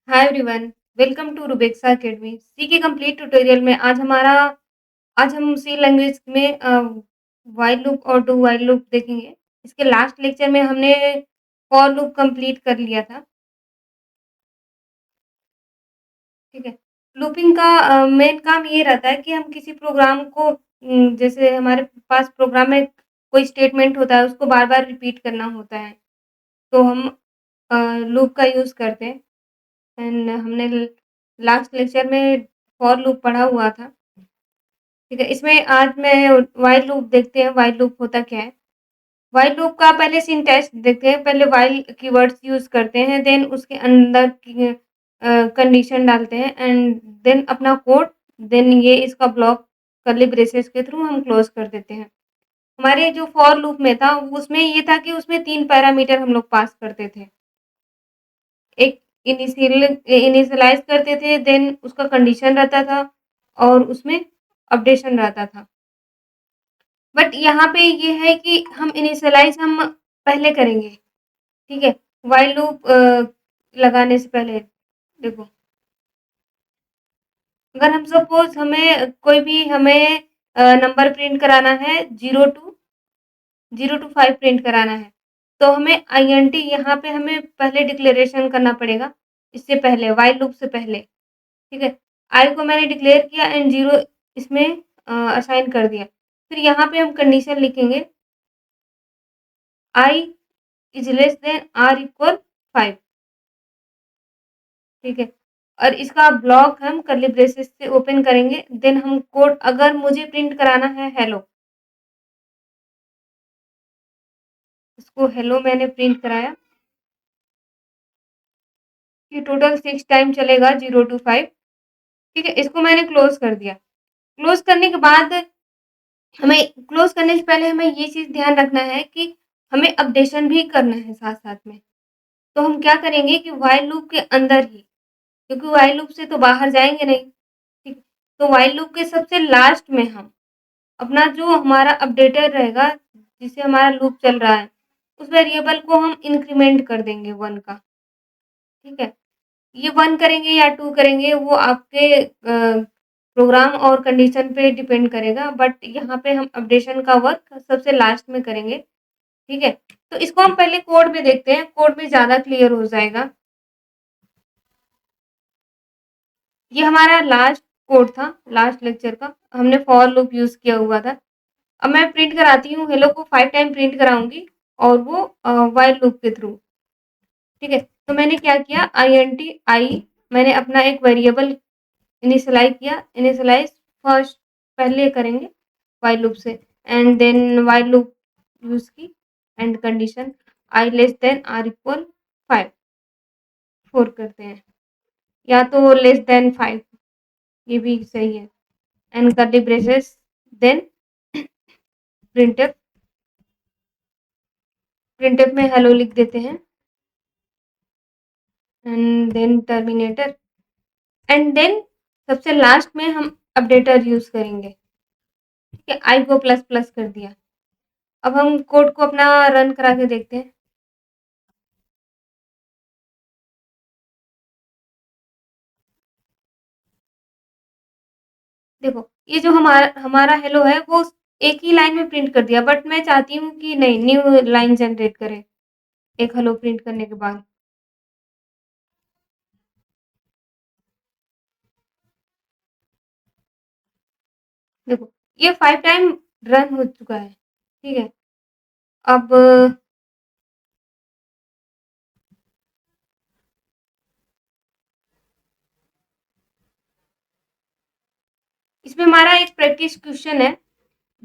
Hi everyone, welcome to Rubexa academy. C के complete tutorial में आज हम सी लैंग्वेज में व्हाइल लूप और डू व्हाइल लूप देखेंगे। इसके लास्ट लेक्चर में हमने फॉर लूप कंप्लीट कर लिया था। ठीक है। लूपिंग का मेन काम ये रहता है कि हम किसी प्रोग्राम को जैसे हमारे पास प्रोग्राम में कोई स्टेटमेंट होता है, उसको बार बार रिपीट करना होता है, तो हम लूप का यूज़ करते हैं। एंड हमने लास्ट लेक्चर में फॉर लूप पढ़ा हुआ था। ठीक है, इसमें आज मैं व्हाइल लूप देखते हैं, व्हाइल लूप होता क्या है। व्हाइल लूप का पहले सिंटैक्स देखते हैं। पहले व्हाइल कीवर्ड्स यूज़ करते हैं, देन उसके अंदर की कंडीशन डालते हैं एंड देन अपना कोड, देन ये इसका ब्लॉक कर्ली ब्रेसेस के थ्रू हम क्लोज कर देते हैं। हमारे जो फॉर लूप में था, उसमें ये था कि उसमें 3 पैरामीटर हम लोग पास करते थे। एक इनिशियलाइज़ करते थे, देन उसका कंडीशन रहता था और उसमें अपडेशन रहता था। बट यहाँ पे ये है कि हम इनिशियलाइज़ हम पहले करेंगे, ठीक है? व्हाइल लूप लगाने से पहले देखो, अगर हम सपोज़ हमें नंबर प्रिंट कराना है 0 टू 5 प्रिंट कराना है, तो हमें आईएनटी यहाँ पे हमें पहले डिक्लेरेशन करना पड़ेगा, इससे पहले व्हाइल लूप से पहले, ठीक है? आई को मैंने डिक्लेयर किया एंड 0 इसमें असाइन कर दिया। फिर यहाँ पे हम कंडीशन लिखेंगे I is less than or equal 5, ठीक है। और इसका ब्लॉक हम कर्ली ब्रेसेस से ओपन करेंगे, देन हम कोड, अगर मुझे प्रिंट कराना है हेलो, इसको हेलो मैंने प्रिंट कराया। ये टोटल 6 टाइम चलेगा 0 टू 5, ठीक है। इसको मैंने क्लोज कर दिया। क्लोज करने के बाद हमें क्लोज करने से पहले हमें ये चीज़ ध्यान रखना है कि हमें अपडेशन भी करना है साथ साथ में। तो हम क्या करेंगे कि व्हाइल लूप के अंदर ही, क्योंकि व्हाइल लूप से तो बाहर जाएंगे नहीं, ठीक। तो व्हाइल लूप के सबसे लास्ट में हम अपना जो हमारा अपडेटर रहेगा, जिससे हमारा लूप चल रहा है, उस वेरिएबल को हम इंक्रीमेंट कर देंगे 1 का, ठीक है। ये 1 करेंगे या 2 करेंगे, वो आपके प्रोग्राम और कंडीशन पे डिपेंड करेगा, बट यहाँ पे हम अपडेशन का वर्क सबसे लास्ट में करेंगे, ठीक है। तो इसको हम पहले कोड में देखते हैं, कोड में ज़्यादा क्लियर हो जाएगा। ये हमारा लास्ट कोड था, लास्ट लेक्चर का, हमने फॉर लूप यूज़ किया हुआ था। अब मैं प्रिंट कराती हूँ, हेलो को 5 टाइम प्रिंट कराऊँगी और वो व्हाइल लूप के थ्रू, ठीक है। तो मैंने क्या किया, आई मैंने अपना एक वेरिएबल इनिशियलाइज़ फर्स्ट पहले करेंगे व्हाइल लूप से, and then while loop use की and condition I less than or equal 5, 4 करते हैं, या तो लेस देन 5, ये भी सही है। And curly braces, then printf, printf में हेलो लिख देते हैं and then terminator, and then सबसे लास्ट में हम अपडेटर यूज़ करेंगे, ठीक है। आई को प्लस प्लस कर दिया। अब हम कोड को अपना रन करा के देखते हैं। देखो, ये जो हमारा हमारा हेलो है, वो एक ही लाइन में प्रिंट कर दिया, बट मैं चाहती हूँ कि नहीं, न्यू लाइन जनरेट करे एक हेलो प्रिंट करने के बाद। देखो, ये 5 टाइम रन हो चुका है, ठीक है। अब इसमें हमारा एक प्रैक्टिस क्वेश्चन है,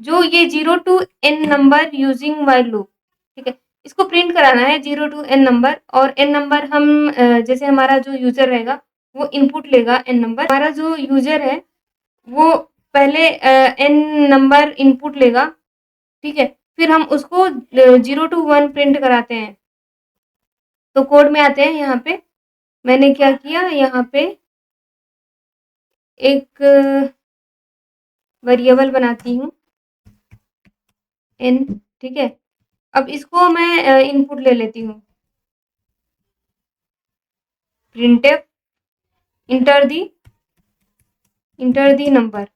जो ये 0 to n number using while loop, ठीक है। इसको प्रिंट कराना है 0 टू n नंबर, और n नंबर हम जैसे हमारा जो यूजर रहेगा, वो इनपुट लेगा n नंबर। हमारा जो यूजर है, वो पहले n नंबर इनपुट लेगा, ठीक है। फिर हम उसको 0 टू 1 प्रिंट कराते हैं। तो कोड में आते हैं, यहाँ पे मैंने क्या किया, यहाँ पे एक वेरिएबल बनाती हूँ n, ठीक है। अब इसको मैं इनपुट ले लेती हूँ, प्रिंटफ, इंटर दी नंबर।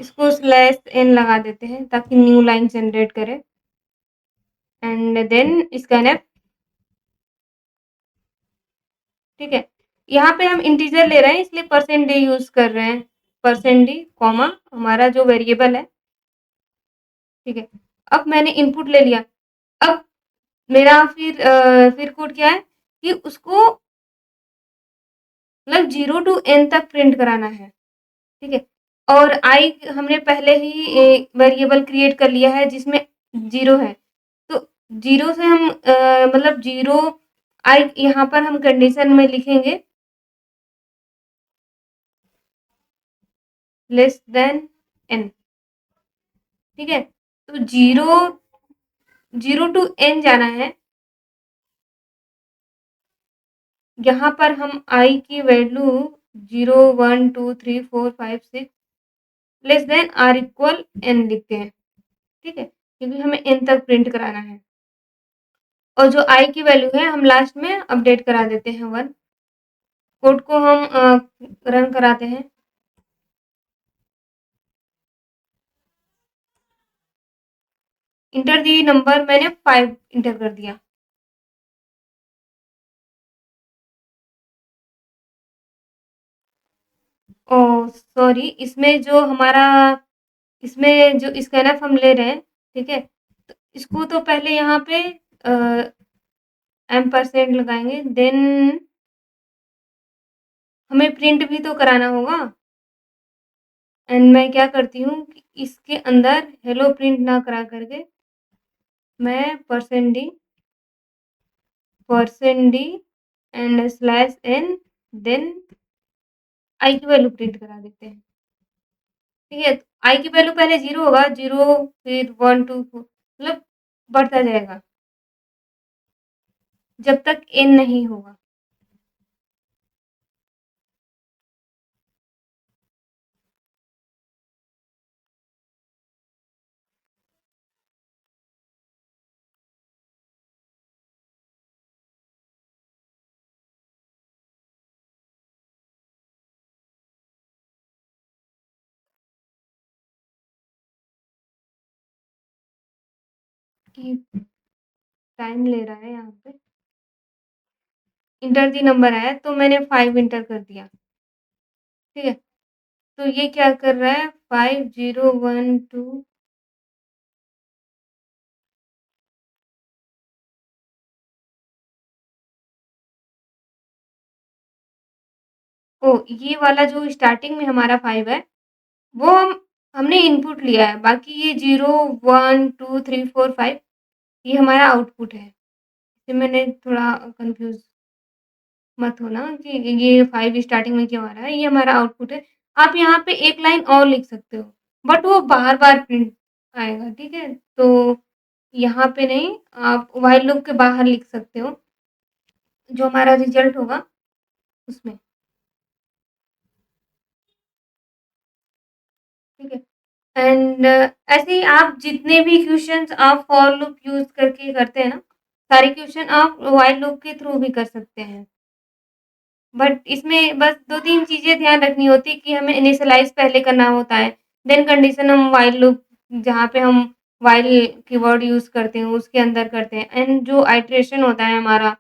इसको स्लैश एन लगा देते हैं ताकि न्यू लाइन जनरेट करे एंड देन स्कैनफ। ठीक है, यहाँ पे हम इंटीजर ले रहे हैं इसलिए परसेंट डी यूज कर रहे हैं, परसेंट डी कॉमा हमारा जो वेरिएबल है। ठीक है, अब मैंने इनपुट ले लिया। अब मेरा फिर कोड क्या है कि उसको मतलब 0 टू n तक प्रिंट कराना है। ठीक है, और आई हमने पहले ही वेरिएबल क्रिएट कर लिया है जिसमें 0 है, तो 0 से हम मतलब 0 आई यहाँ पर हम कंडीशन में लिखेंगे लेस देन n। ठीक है, तो 0 टू n जाना है। यहाँ पर हम आई की value 0 1 2 3 4 5 6 less than or equal n लिखते हैं। ठीक है, क्योंकि हमें n तक प्रिंट कराना है और जो आई की वैल्यू है हम लास्ट में अपडेट करा देते हैं 1। कोड को हम रन कराते हैं। इंटर दी नंबर मैंने 5 इंटर कर दिया। ओह सॉरी, इसमें जो स्कैनफ हम ले रहे हैं, ठीक है, तो इसको तो पहले यहाँ पे एम परसेंट लगाएंगे, देन हमें प्रिंट भी तो कराना होगा। एंड मैं क्या करती हूँ कि इसके अंदर हेलो प्रिंट ना करा करके मैं percent D and slash N then I की वैल्यू प्रिंट करा देते हैं। ठीक है, आई की वैल्यू पहले 0 होगा, 0 फिर 1 2 मतलब बढ़ता जाएगा जब तक n नहीं होगा। कि टाइम ले रहा है यहाँ पे। इंटर दी नंबर आया तो मैंने 5 इंटर कर दिया। ठीक है, तो ये क्या कर रहा है 5 0 1 2। ओ ये वाला जो स्टार्टिंग में हमारा 5 है वो हमने इनपुट लिया है, बाकी ये 0 1 2 3 4 5 ये हमारा आउटपुट है। इसे मैंने थोड़ा कंफ्यूज मत होना कि ये 5 स्टार्टिंग में क्यों आ रहा है, ये हमारा आउटपुट है। आप यहाँ पे एक लाइन और लिख सकते हो बट वो बार-बार प्रिंट आएगा। ठीक है, तो यहाँ पे नहीं, आप व्हाइल लूप के बाहर लिख सकते हो जो हमारा रिजल्ट होगा उसमें। ठीक है, एंड ऐसे ही आप जितने भी क्वेश्चंस आप फॉर लूप यूज करके करते हैं ना, सारे क्वेश्चन आप व्हाइल लूप के थ्रू भी कर सकते हैं। बट इसमें बस 2-3 चीज़ें ध्यान रखनी होती है कि हमें इनिशियलाइज़ पहले करना होता है, देन कंडीशन हम व्हाइल लूप जहाँ पे हम व्हाइल कीवर्ड यूज़ करते हैं उसके अंदर करते हैं, एंड जो आइटरेशन होता है हमारा,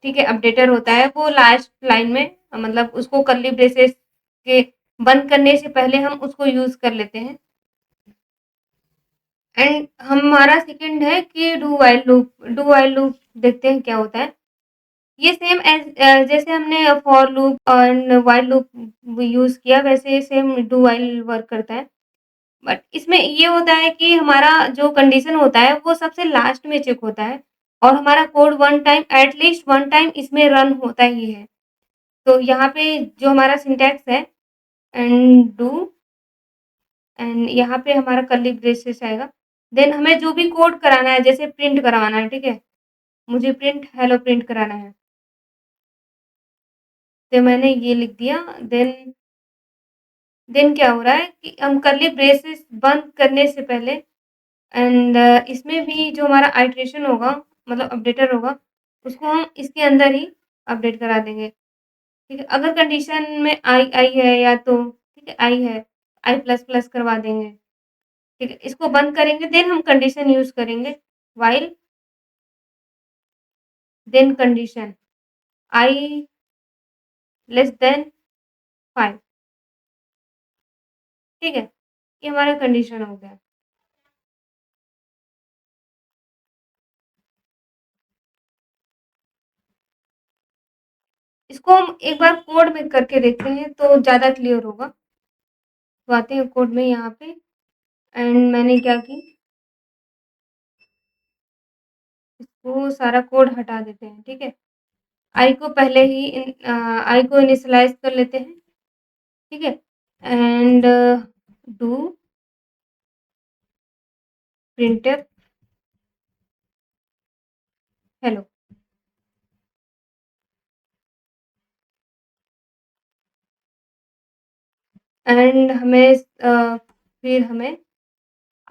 ठीक है, अपडेटर होता है वो लास्ट लाइन में मतलब उसको कर्ली ब्रेसेस के बंद करने से पहले हम उसको यूज़ कर लेते हैं। एंड हमारा सेकंड है कि डू व्हाइल लूप देखते हैं क्या होता है। ये सेम एज जैसे हमने फॉर लूप और व्हाइल लूप यूज़ किया वैसे सेम डू व्हाइल वर्क करता है। बट इसमें ये होता है कि हमारा जो कंडीशन होता है वो सबसे लास्ट में चेक होता है और हमारा code one time at least one time इसमें रन होता ही है। तो यहाँ पे जो हमारा सिंटैक्स है एंड डू एंड यहाँ पे हमारा कर्ली ब्रेसेस आएगा। देन हमें जो भी कोड कराना है जैसे प्रिंट करवाना है, ठीक है, मुझे प्रिंट हेलो प्रिंट कराना है, तो मैंने ये लिख दिया। देन क्या हो रहा है कि हम कर्ली ब्रेसेस बंद करने से पहले एंड इसमें भी जो हमारा आइटरेशन होगा मतलब अपडेटर होगा, उसको हम इसके अंदर ही अपडेट करा देंगे। ठीक है? अगर कंडीशन में आई आई है या तो ठीक है, आई है, आई प्लस प्लस करवा देंगे। ठीक है? इसको बंद करेंगे, देन हम कंडीशन यूज़ करेंगे, while then condition I less then 5। ठीक है? ये हमारा कंडीशन हो गया। इसको हम एक बार कोड में करके देखते हैं तो ज़्यादा क्लियर होगा। तो आते हैं कोड में यहाँ पे एंड मैंने क्या की, इसको सारा कोड हटा देते हैं। ठीक है? आई को पहले ही आई को इनिशियलाइज़ कर लेते हैं। ठीक है? And do printf hello. And हमें फिर हमें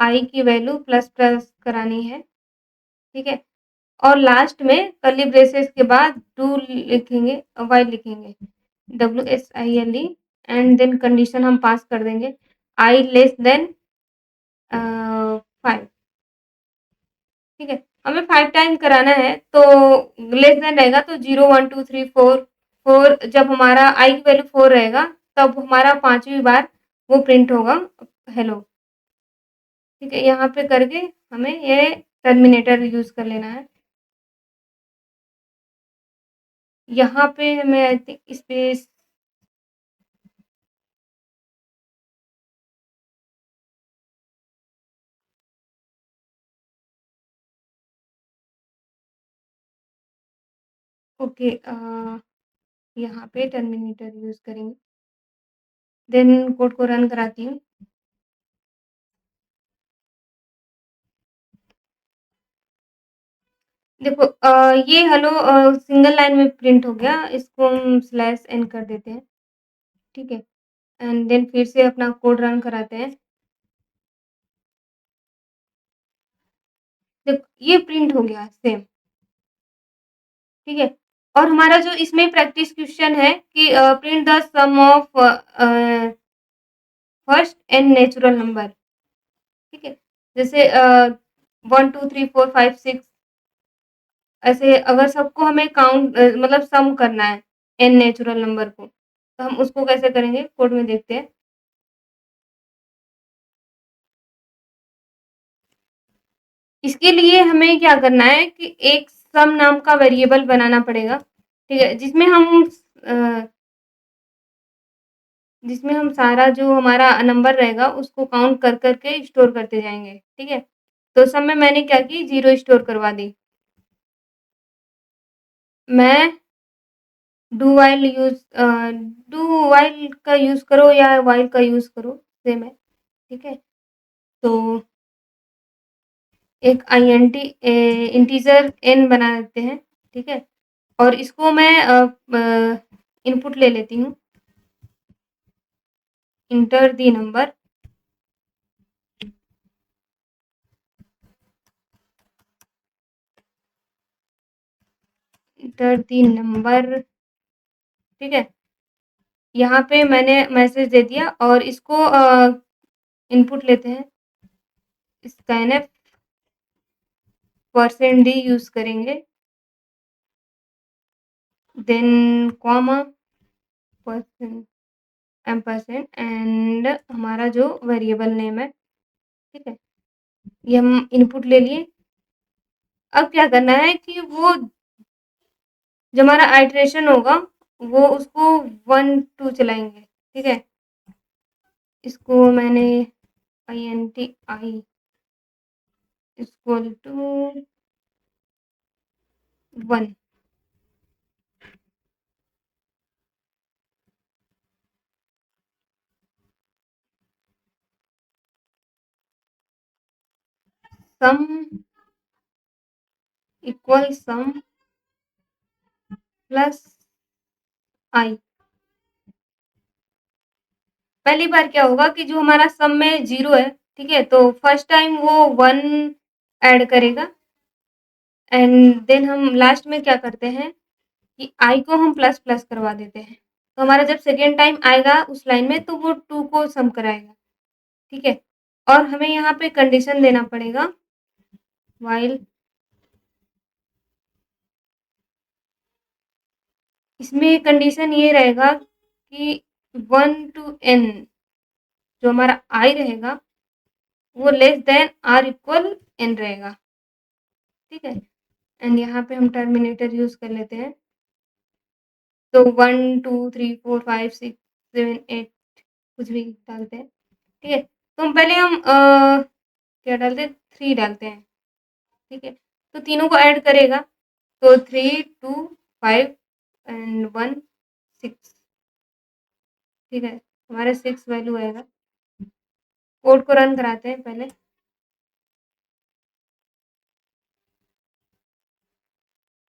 आई की वैल्यू प्लस प्लस करानी है। ठीक है? और लास्ट में कर्ली ब्रेसेस के बाद डू लिखेंगे, व्हाइल लिखेंगे, WSILE एंड देन कंडीशन हम पास कर देंगे आई लेस देन 5। ठीक है? हमें 5 टाइम कराना है तो लेस देन रहेगा तो 0 1 2 3 4 4 जब हमारा आई की वैल्यू 4 रहेगा तब हमारा 5वीं बार वो प्रिंट होगा हेलो। ठीक है? यहाँ पे करके हमें ये टर्मिनेटर यूज़ कर लेना है। यहाँ पे हमें आई थिंक स्पेस ओके यहाँ पे टर्मिनेटर यूज़ करेंगे। देन कोड को रन कराती हूँ। देखो ये हेलो सिंगल लाइन में प्रिंट हो गया, इसको हम स्लैश एन कर देते हैं। ठीक है? एंड देन फिर से अपना कोड रन कराते हैं। देखो ये प्रिंट हो गया सेम। ठीक है? और हमारा जो इसमें प्रैक्टिस क्वेश्चन है कि print the sum of first N natural number. ठीक है? जैसे 1 2 3 4 5 6 ऐसे अगर सबको हमें काउंट मतलब सम करना है एन नेचुरल नंबर को, तो हम उसको कैसे करेंगे कोड में देखते हैं। इसके लिए हमें क्या करना है कि एक सम नाम का वेरिएबल बनाना पड़ेगा। ठीक है? अ, जिसमें हम सारा जो हमारा नंबर रहेगा उसको काउंट कर कर के स्टोर करते जाएँगे। ठीक है? तो सम में मैंने क्या की 0 स्टोर करवा दी। मैं डू व्हाइल डू व्हाइल का यूज़ करो या व्हाइल का यूज़ करो, सेम है। ठीक है? तो एक आईएनटी इंटीजर एन बना देते हैं। ठीक है? और इसको मैं इनपुट ले लेती हूँ, enter the number enter the number. ठीक है? यहाँ पे मैंने मैसेज दे दिया और इसको इनपुट लेते हैं, स्कैनफ %d यूज़ करेंगे, then comma percent ampersand and हमारा जो वेरिएबल नेम है। ठीक है? ये हम इनपुट ले लिए। अब क्या करना है कि वो जो हमारा आइटरेशन होगा वो उसको 1 2 चलाएँगे। ठीक है? इसको मैंने INTI equal to 1। Sum equal sum plus I. पहली बार क्या होगा कि जो हमारा सम में 0 है, ठीक है? तो फर्स्ट टाइम वो 1 ऐड करेगा एंड देन हम लास्ट में क्या करते हैं कि आई को हम प्लस प्लस करवा देते हैं। तो हमारा जब सेकेंड टाइम आएगा उस लाइन में तो वो 2 को सम कराएगा, ठीक है? और हमें यहाँ पे कंडीशन देना पड़ेगा व्हाइल इसमें कंडीशन ये रहेगा कि 1 टू n जो हमारा आई रहेगा वो less than or equal n रहेगा, ठीक है? एंड यहाँ पे हम टर्मिनेटर यूज़ कर लेते हैं। तो 1, 2, 3, 4, 5, 6, 7, 8 कुछ भी डालते हैं, ठीक है? तो पहले हम क्या डालते हैं 3 डालते हैं, ठीक है? तो तीनों को ऐड करेगा तो 3, 2, 5 एंड 1, 6, ठीक है? हमारा 6 वैल्यू आएगा। कोड को रन कराते हैं पहले।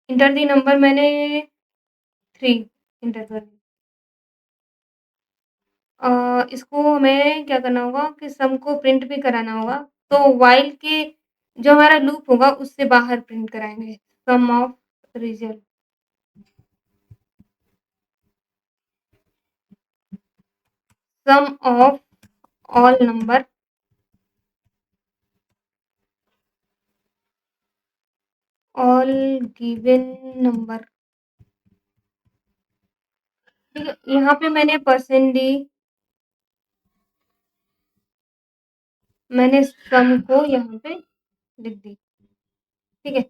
इंटर दी नंबर मैंने 3 इंटर कर दी। इसको हमें क्या करना होगा कि सम को प्रिंट भी कराना होगा। तो व्हाइल के जो हमारा लूप होगा उससे बाहर प्रिंट कराएँगे sum of result. Sum of all number all given number, ठीक है? यहाँ पे मैंने परसेंट डी, मैंने सम को यहाँ पे लिख दी, ठीक है?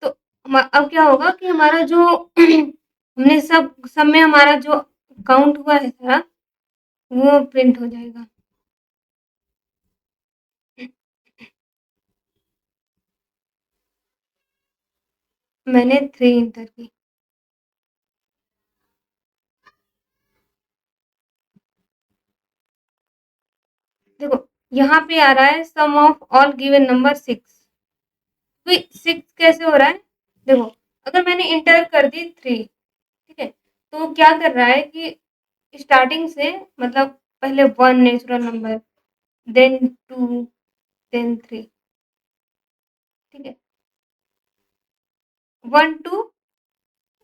तो अब क्या होगा कि हमारा जो हमने सब में हमारा जो काउंट हुआ है सारा वो प्रिंट हो जाएगा। मैंने 3 इंटर की। देखो यहाँ पे आ रहा है सम ऑफ ऑल गिवन नंबर 6। तो 6 कैसे हो रहा है? देखो अगर मैंने इंटर कर दी 3, ठीक है? तो क्या कर रहा है कि स्टार्टिंग से मतलब पहले 1 नेचुरल नंबर, देन 2, देन 3, ठीक है? 1 टू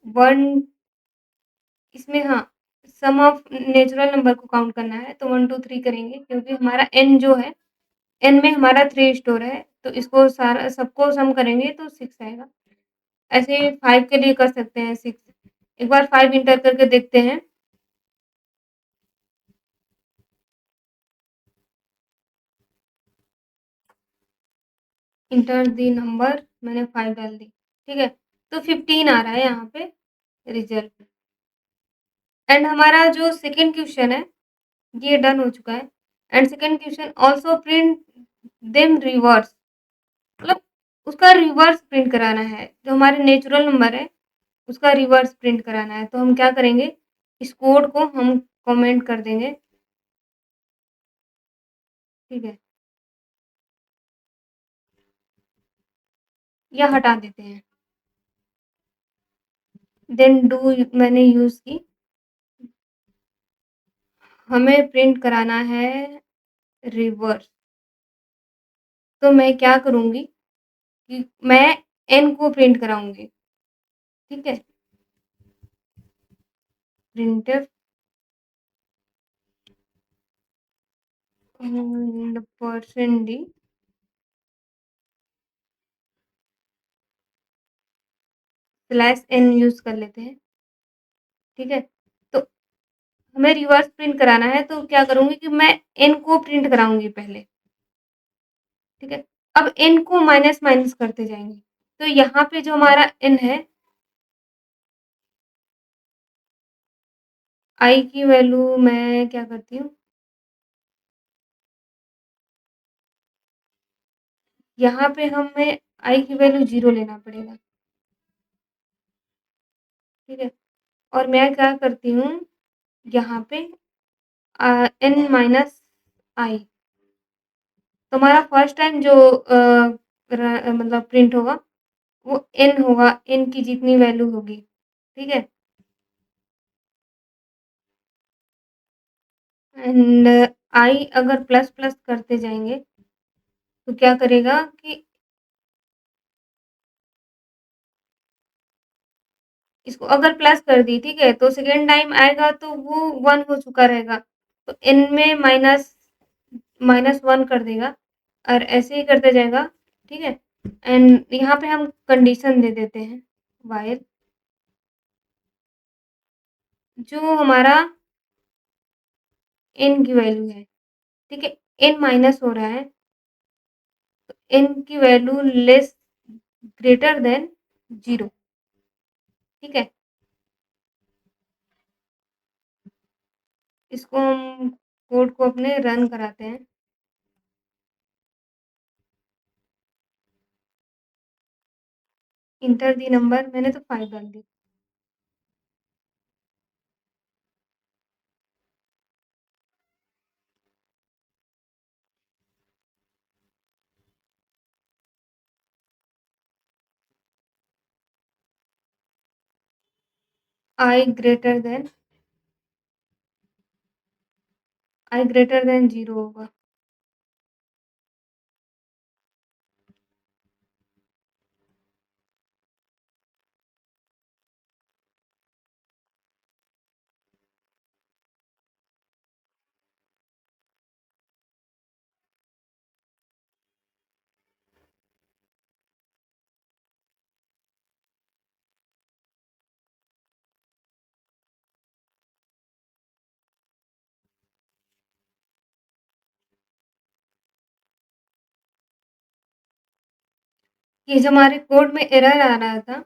1 इसमें हाँ, सम ऑफ नेचुरल नंबर को काउंट करना है तो 1, 2, 3 करेंगे क्योंकि हमारा n जो है, n में हमारा 3 स्टोर है तो इसको सारा सबको सम करेंगे तो 6 आएगा। ऐसे ही 5 के लिए कर सकते हैं 6। एक बार 5 इंटर करके देखते हैं। इंटर दी नंबर मैंने 5 डाल दी, ठीक है? तो 15 आ रहा है यहाँ पे रिजल्ट। एंड हमारा जो सेकंड क्वेश्चन है ये डन हो चुका है। And second question also print them reverse, मतलब उसका रिवर्स प्रिंट कराना है। जो हमारे नेचुरल नंबर है उसका रिवर्स प्रिंट कराना है। तो हम क्या करेंगे, इस कोड को हम कमेंट कर देंगे, ठीक है? या हटा देते हैं। देन डू मैंने यूज़ की, हमें प्रिंट कराना है रिवर्स। तो मैं क्या करूँगी कि मैं n को प्रिंट कराऊँगी, ठीक है? Printf percent D slash n use कर लेते हैं, ठीक है? तो हमें रिवर्स प्रिंट कराना है तो क्या करूँगी कि मैं n को प्रिंट कराऊँगी पहले, ठीक है? अब n को माइनस माइनस करते जाएँगे। तो यहाँ पे जो हमारा n है, i की वैल्यू मैं क्या करती हूँ, यहाँ पे हमें i की वैल्यू 0 लेना पड़ेगा, ठीक है? और मैं क्या करती हूँ यहाँ पे n माइनस i, तो हमारा फर्स्ट टाइम जो मतलब प्रिंट होगा वो n होगा, n की जितनी वैल्यू होगी, ठीक है? एंड i अगर प्लस प्लस करते जाएंगे तो क्या करेगा कि इसको अगर प्लस कर दी, ठीक है, तो सेकेंड टाइम आएगा तो वो 1 हो चुका रहेगा। तो n में -1 कर देगा और ऐसे ही करते जाएगा, ठीक है? एंड यहाँ पे हम कंडीशन दे देते हैं व्हाइल जो हमारा n की वैल्यू है, ठीक है? n माइनस हो रहा है, तो n की वैल्यू लेस ग्रेटर देन 0, ठीक है? इसको हम कोड को अपने रन कराते हैं। इंटर द नंबर मैंने तो 5 डाल दी। i ग्रेटर देन 0 होगा। ये जो हमारे कोड में एरर आ रहा था,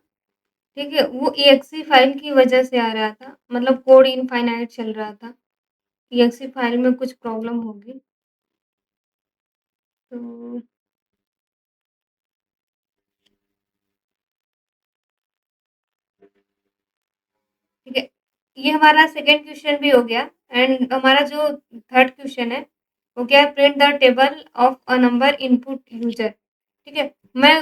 ठीक है, वो exe फाइल की वजह से आ रहा था, मतलब कोड इनफाइनाइट चल रहा था। exe फाइल में कुछ प्रॉब्लम होगी। तो ठीक है, ये हमारा सेकंड क्वेश्चन भी हो गया एंड हमारा जो थर्ड क्वेश्चन है, वो क्या है? Print the table of a number input user, ठीक है? मैं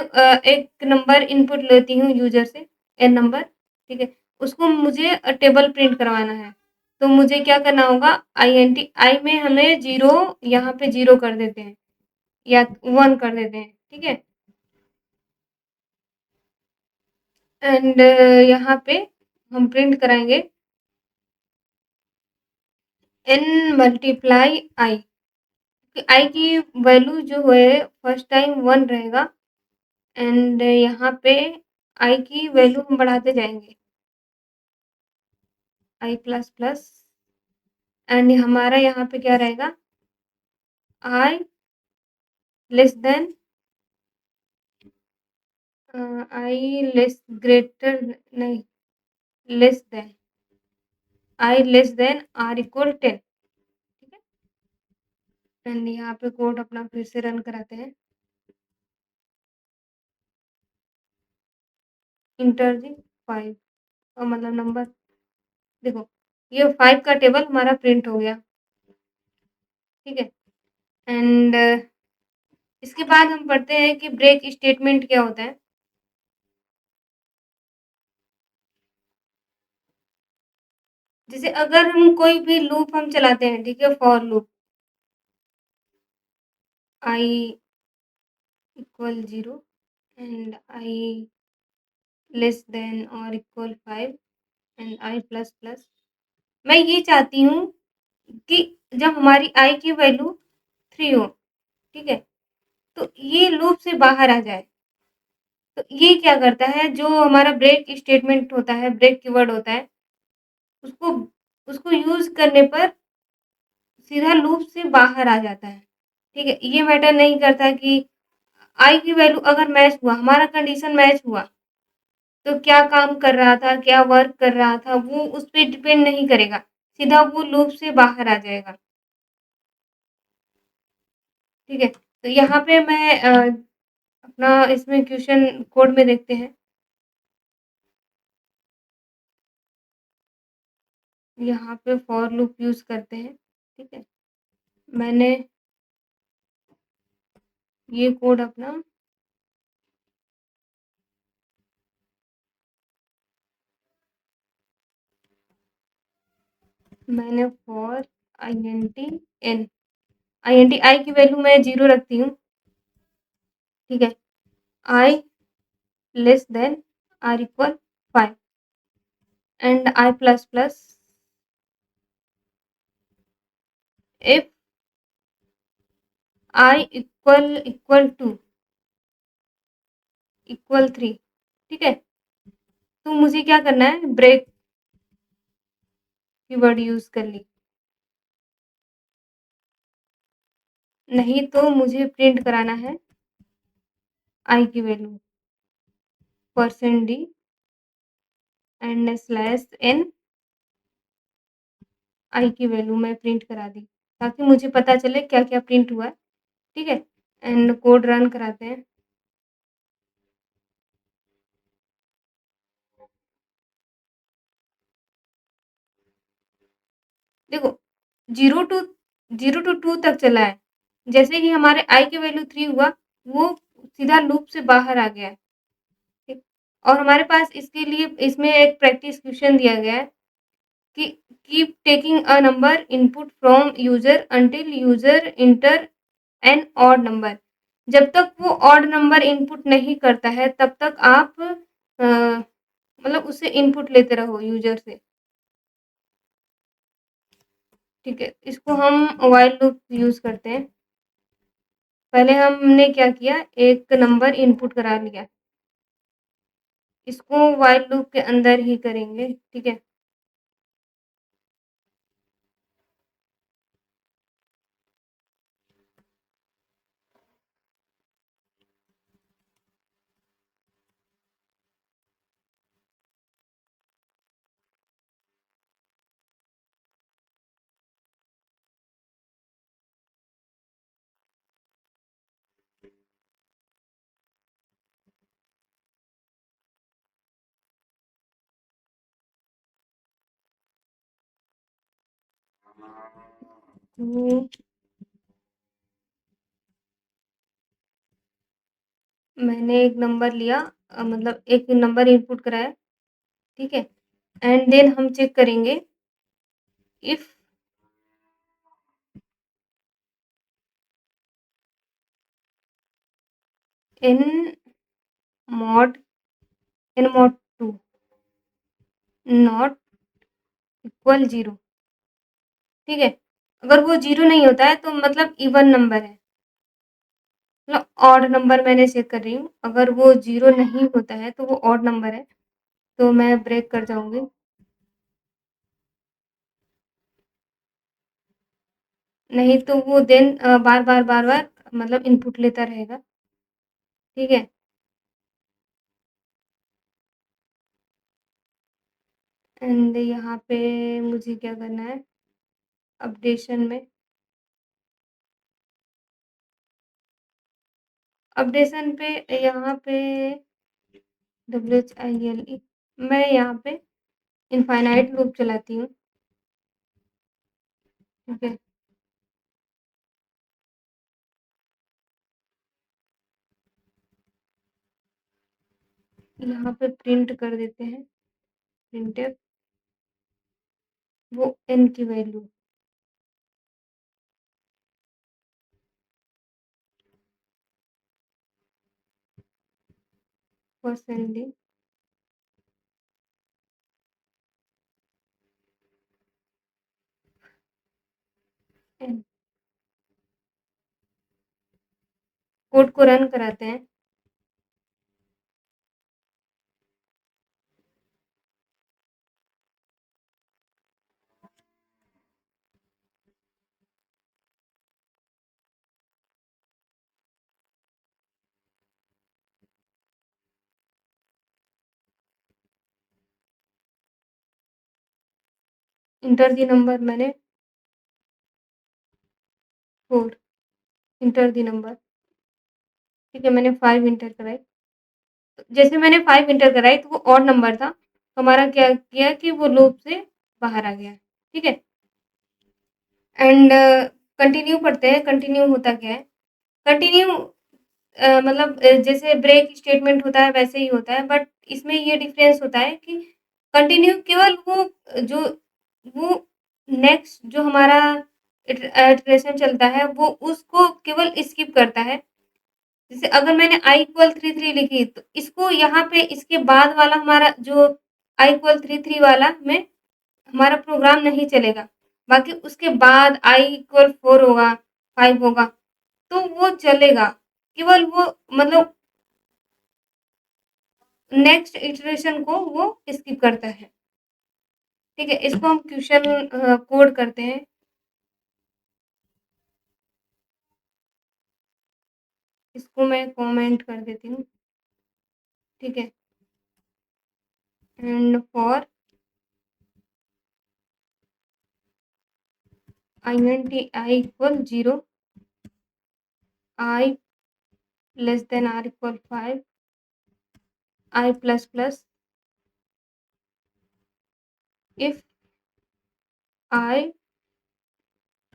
एक नंबर इनपुट लेती हूँ यूजर से, एन नंबर, ठीक है? उसको मुझे टेबल प्रिंट करवाना है, तो मुझे क्या करना होगा? आई में हमें 0 यहाँ पे 0 कर देते हैं या 1 कर देते हैं, ठीक है? एंड यहाँ पे हम प्रिंट कराएँगे n मल्टीप्लाई i, आई की वैल्यू जो है फर्स्ट टाइम 1 रहेगा एंड यहाँ पे आई की वैल्यू हम बढ़ाते जाएँगे, आई प्लस प्लस एंड हमारा यहाँ पे क्या रहेगा? I less than I less greater नहीं, less than I less than or equal 10, ठीक है? एंड यहाँ पे कोड अपना फिर से रन कराते हैं। इंटर दी 5 का मतलब नंबर, देखो ये 5 का टेबल हमारा प्रिंट हो गया, ठीक है? एंड इसके बाद हम पढ़ते हैं कि ब्रेक स्टेटमेंट क्या होता है। जैसे अगर हम कोई भी लूप हम चलाते हैं, ठीक है, for loop I equal 0 and I less than और equal 5 and I plus plus, मैं ये चाहती हूँ कि जब हमारी आई की वैल्यू 3 हो, ठीक है, तो ये लूप से बाहर आ जाए। तो ये क्या करता है, जो हमारा ब्रेक स्टेटमेंट होता है, ब्रेक कीवर्ड होता है, उसको उसको यूज़ करने पर सीधा लूप से बाहर आ जाता है, ठीक है? ये मैटर नहीं करता कि आई की वैल्यू अगर मैच हुआ, हमारा कंडीशन मैच हुआ, तो क्या काम कर रहा था, क्या वर्क कर रहा था, वो उस पे डिपेंड नहीं करेगा, सीधा वो लूप से बाहर आ जाएगा, ठीक है? तो यहाँ पे मैं अपना इसमें क्वेश्चन कोड में देखते हैं। यहाँ पे फॉर लूप यूज़ करते हैं, ठीक है? मैंने ये कोड अपना मैंने फॉर INT आई की वैल्यू मैं 0 रखती हूँ, ठीक है? I less than or equal 5, and I plus plus if I equal to equal 3, ठीक है? तो मुझे क्या करना है, ब्रेक कीवर्ड यूज़ कर ली। नहीं तो मुझे प्रिंट कराना है I की value %d and slash n I की वैल्यू मैं प्रिंट करा दी, ताकि मुझे पता चले क्या-क्या प्रिंट हुआ है, ठीक है? एंड कोड रन कराते हैं। देखो 0 टू 0 टू 2 तक चला है। जैसे ही हमारे I की वैल्यू 3 हुआ, वो सीधा लूप से बाहर आ गया है, ठीक? और हमारे पास इसके लिए इसमें एक प्रैक्टिस क्वेश्चन दिया गया है कि keep taking a number input from user until user enter an odd number. जब तक वो ऑड नंबर इनपुट नहीं करता है, तब तक आप मतलब उससे इनपुट लेते रहो यूज़र से, ठीक है? इसको हम व्हाइल लूप यूज़ करते हैं। पहले हमने क्या किया, एक नंबर इनपुट करा लिया, इसको व्हाइल लूप के अंदर ही करेंगे, ठीक है? तो मैंने एक नंबर लिया, मतलब एक नंबर इनपुट कराया, ठीक है? एंड देन हम चेक करेंगे if N mod N mod 2 not equal 0, ठीक है? अगर वो 0 नहीं होता है तो मतलब इवन नंबर है, मतलब ऑड नंबर मैंने चेक कर रही हूँ। अगर वो 0 नहीं होता है तो वो ऑड नंबर है, तो मैं ब्रेक कर जाऊँगी। नहीं तो वो देन बार-बार मतलब इनपुट लेता रहेगा, ठीक है? एंड यहाँ पे मुझे क्या करना है, अपडेशन में अपडेशन पे यहाँ पे WHILE मैं यहाँ पे इनफाइनाइट लूप चलाती हूँ, ठीक है? यहाँ पे प्रिंट कर देते हैं, प्रिंटफ वो n की वैल्यू %d n कोड को रन कराते हैं। इंटर द नंबर मैंने 4 इंटर द नंबर, ठीक है? मैंने 5 इंटर कराई। तो जैसे मैंने 5 इंटर कराई तो वो ऑड नंबर था, तो हमारा क्या किया कि वो लूप से बाहर आ गया, ठीक है? एंड कंटिन्यू पढ़ते हैं, कंटिन्यू होता क्या है? कंटिन्यू मतलब जैसे ब्रेक स्टेटमेंट होता है वैसे ही होता है, बट इसमें ये डिफरेंस होता है कि कंटिन्यू केवल जो वो नेक्स्ट जो हमारा इटरेशन चलता है वो उसको केवल स्किप करता है। जैसे अगर मैंने I इक्वल 3 3 लिखी तो इसको यहाँ पे इसके बाद वाला हमारा जो i = 3 वाला में हमारा प्रोग्राम नहीं चलेगा। बाकी उसके बाद i = 4 होगा, 5 होगा, तो वो चलेगा। केवल वो मतलब नेक्स्ट इटरेशन को वो स्किप करता है। ठीक है, इसको हम क्वेश्चन कोड करते हैं। इसको मैं कमेंट कर देती हूँ। ठीक है, and for int i = 0, i less than r = 5, i plus plus, if i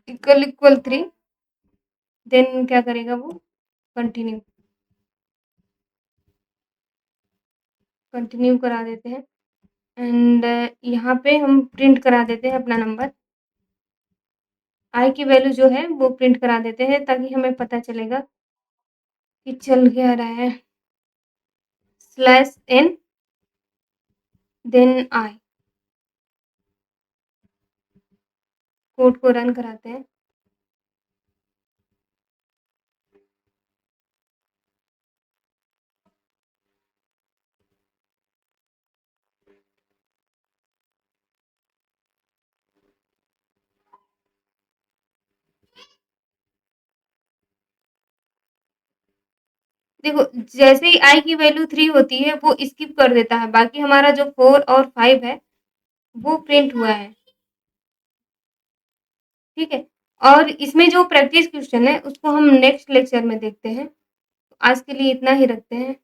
= 3, then क्या करेगा वो, कंटिन्यू कंटिन्यू करा देते हैं। एंड यहाँ पे हम प्रिंट करा देते हैं अपना नंबर। आई की वैल्यू जो है वो प्रिंट करा देते हैं ताकि हमें पता चलेगा कि चल क्या रहा है। /n देन आई, कोड को रन कराते हैं। देखो, जैसे ही आई की वैल्यू 3 होती है वो स्किप कर देता है, बाकी हमारा जो 4 और 5 है वो प्रिंट हुआ है। ठीक है, और इसमें जो प्रैक्टिस क्वेश्चन है उसको हम नेक्स्ट लेक्चर में देखते हैं। आज के लिए इतना ही रखते हैं।